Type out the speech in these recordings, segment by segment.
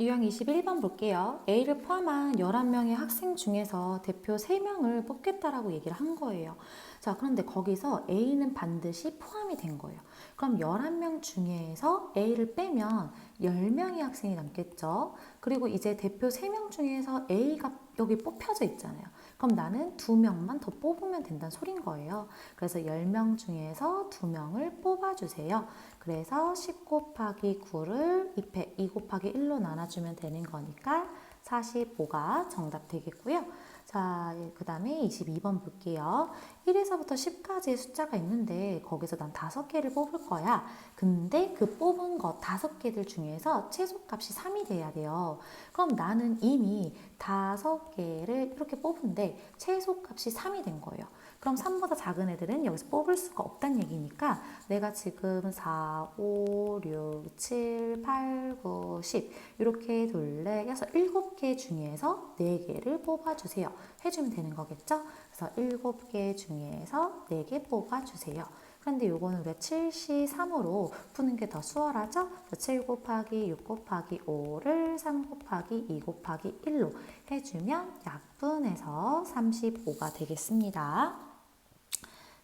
유형 21번 볼게요. A를 포함한 11명의 학생 중에서 대표 3명을 뽑겠다라고 얘기를 한 거예요. 자, 그런데 거기서 A는 반드시 포함이 된 거예요. 그럼 11명 중에서 A를 빼면 10명의 학생이 남겠죠. 그리고 이제 대표 3명 중에서 A가 여기 뽑혀져 있잖아요. 그럼 나는 2명만 더 뽑으면 된다는 소린 거예요. 그래서 10명 중에서 2명을 뽑아주세요. 그래서 10 곱하기 9를 2 곱하기 1로 나눠주면 되는 거니까 45가 정답 되겠고요. 자, 그 다음에 22번 볼게요. 1에서부터 10까지의 숫자가 있는데 거기서 난 5개를 뽑을 거야. 근데 그 뽑은 거 5개들 중에서 최소값이 3이 돼야 돼요. 그럼 나는 이미 5개를 이렇게 뽑은데 최소값이 3이 된 거예요. 그럼 3보다 작은 애들은 여기서 뽑을 수가 없다는 얘기니까 내가 지금 4, 5, 6, 7, 8, 9, 10 이렇게 둘레 7개 중에서 4개를 뽑아주세요. 해주면 되는 거겠죠? 그래서 7개 중에서 4개 뽑아주세요. 그런데 요거는 우리가 7C3으로 푸는 게 더 수월하죠? 7 곱하기 6 곱하기 5를 3 곱하기 2 곱하기 1로 해주면 약분해서 35가 되겠습니다.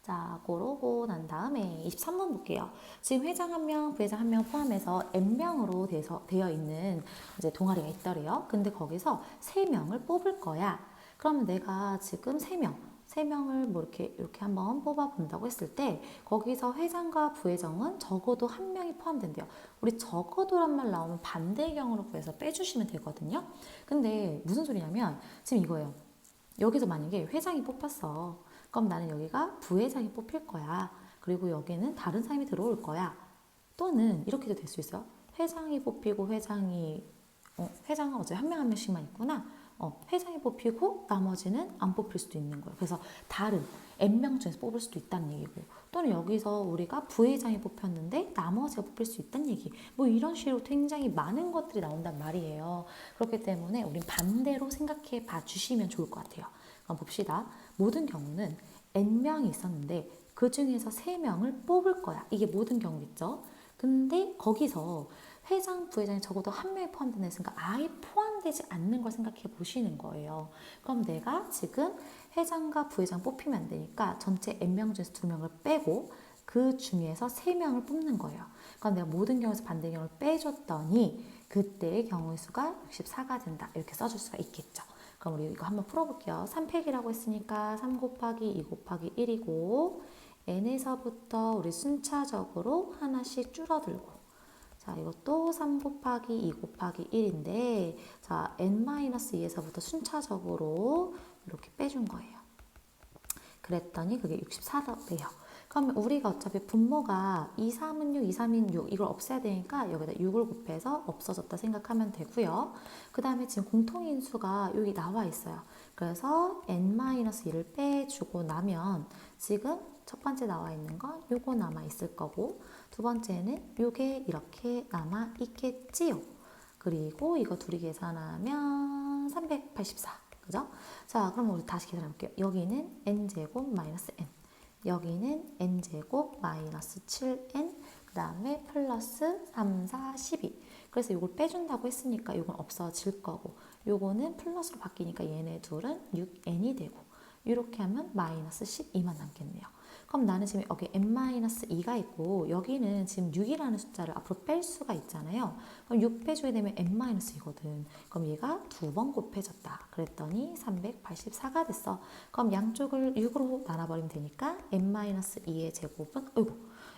자, 그러고 난 다음에 23번 볼게요. 지금 회장 1명, 부회장 1명 포함해서 N명으로 되어 있는 이제 동아리가 있더래요. 근데 거기서 3명을 뽑을 거야. 그러면 내가 지금 3명을 뭐 이렇게 한번 뽑아본다고 했을 때 거기서 회장과 부회장은 적어도 1명이 포함된대요. 우리 적어도란 말 나오면 반대의 경우로 구해서 빼주시면 되거든요. 근데 무슨 소리냐면 지금 이거예요. 여기서 만약에 회장이 뽑혔어. 그럼 나는 여기가 부회장이 뽑힐 거야. 그리고 여기는 다른 사람이 들어올 거야. 또는 이렇게도 될 수 있어요. 회장이 뽑히고 회장은 어차피 한 명 한 명씩만 있구나. 회장이 뽑히고 나머지는 안 뽑힐 수도 있는 거예요. 그래서 다른 N명 중에서 뽑을 수도 있다는 얘기고 또는 여기서 우리가 부회장이 뽑혔는데 나머지가 뽑힐 수 있다는 얘기 뭐 이런 식으로 굉장히 많은 것들이 나온단 말이에요. 그렇기 때문에 우린 반대로 생각해 봐 주시면 좋을 것 같아요. 그럼 봅시다. 모든 경우는 N명이 있었는데 그 중에서 3명을 뽑을 거야. 이게 모든 경우겠죠. 근데 거기서 회장, 부회장이 적어도 1명이 포함된다 했으니까 아예 포함되지 않는 걸 생각해 보시는 거예요. 그럼 내가 지금 회장과 부회장 뽑히면 안 되니까 전체 N명 중에서 2명을 빼고 그 중에서 3명을 뽑는 거예요. 그럼 내가 모든 경우에서 반대 경우를 빼줬더니 그때의 경우의 수가 64가 된다. 이렇게 써줄 수가 있겠죠. 그럼 우리 이거 한번 풀어볼게요. 3팩이라고 했으니까 3 곱하기 2 곱하기 1이고 n에서부터 우리 순차적으로 하나씩 줄어들고 자 이것도 3 곱하기 2 곱하기 1인데 자 n-2에서부터 순차적으로 이렇게 빼준 거예요. 그랬더니 그게 64래요. 그러면 우리가 어차피 분모가 2, 3은 6, 2, 3인 6 이걸 없애야 되니까 여기다 6을 곱해서 없어졌다 생각하면 되고요. 그 다음에 지금 공통인수가 여기 나와 있어요. 그래서 n-1을 빼주고 나면 지금 첫 번째 나와 있는 건 요거 남아 있을 거고 두 번째는 요게 이렇게 남아 있겠지요. 그리고 이거 둘이 계산하면 384. 그죠? 자, 그럼 우리 다시 계산해 볼게요. 여기는 n제곱 마이너스 n. 여기는 n제곱 마이너스 7n. 그 다음에 플러스 3, 4, 12. 그래서 이걸 빼준다고 했으니까 이건 없어질 거고 요거는 플러스로 바뀌니까 얘네 둘은 6n이 되고 이렇게 하면 마이너스 12만 남겠네요. 그럼 나는 지금 여기 n-2가 있고 여기는 지금 6이라는 숫자를 앞으로 뺄 수가 있잖아요. 그럼 6 빼주게 되면 n-2거든. 그럼 얘가 2번 곱해졌다. 그랬더니 384가 됐어. 그럼 양쪽을 6으로 나눠버리면 되니까 n-2의 제곱은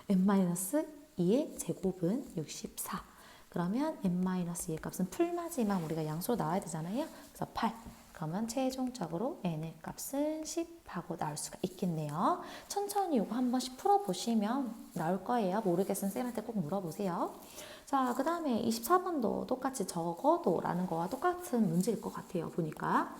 n-2의 제곱은 64. 그러면 n-2의 값은 풀마지막 우리가 양수로 나와야 되잖아요. 그래서 8. 그러면 최종적으로 n의 값은 10하고 나올 수가 있겠네요. 천천히 이거 한 번씩 풀어보시면 나올 거예요. 모르겠으면 쌤한테 꼭 물어보세요. 자, 그 다음에 24번도 똑같이 적어도 라는 거와 똑같은 문제일 것 같아요. 보니까.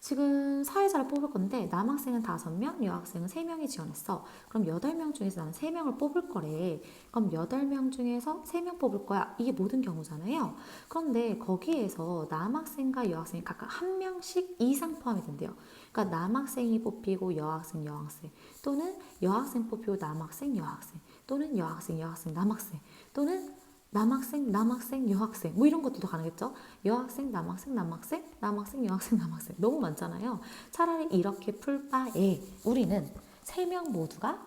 지금 사회자를 뽑을 건데 남학생은 5명, 여학생은 3명이 지원했어. 그럼 8명 중에서 나는 3명을 뽑을 거래. 그럼 8명 중에서 3명 뽑을 거야. 이게 모든 경우잖아요. 그런데 거기에서 남학생과 여학생이 각각 1명씩 이상 포함이 된대요. 그러니까 남학생이 뽑히고 여학생, 여학생 또는 여학생 뽑히고 남학생, 여학생 또는 여학생, 여학생, 남학생 또는 남학생, 남학생, 여학생 뭐 이런 것도 가능했죠. 여학생, 남학생, 남학생, 남학생, 여학생, 남학생 너무 많잖아요. 차라리 이렇게 풀 바에 우리는 세 명 모두가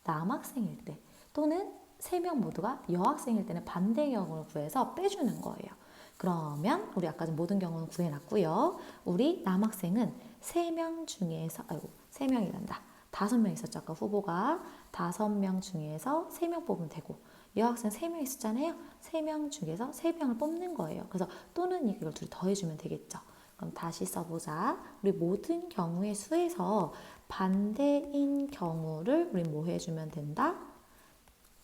남학생일 때 또는 세 명 모두가 여학생일 때는 반대 경우를 구해서 빼주는 거예요. 그러면 우리 아까 전 모든 경우는 구해놨고요. 우리 남학생은 세 명 중에서 아이고 세 명이란다. 5명 있었죠. 아까 후보가 5명 중에서 3명 뽑으면 되고 여학생 3명 있었잖아요. 3명 중에서 3명을 뽑는 거예요. 그래서 또는 이걸 둘이 더해주면 되겠죠. 그럼 다시 써보자. 우리 모든 경우의 수에서 반대인 경우를 우리 뭐 해주면 된다?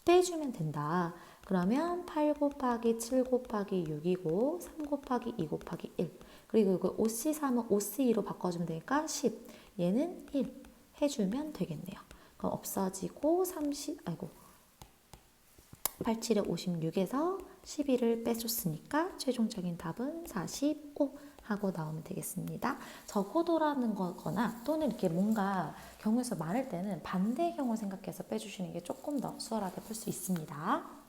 떼주면 된다. 그러면 8 곱하기 7 곱하기 6이고 3 곱하기 2 곱하기 1 그리고 이거 5C3은 5C2로 바꿔주면 되니까 10 얘는 1 해주면 되겠네요. 그럼 없어지고 87에 56에서 11을 빼줬으니까 최종적인 답은 45 하고 나오면 되겠습니다. 적어도라는 거거나 또는 이렇게 뭔가 경우에서 많을 때는 반대 경우 생각해서 빼주시는 게 조금 더 수월하게 풀 수 있습니다.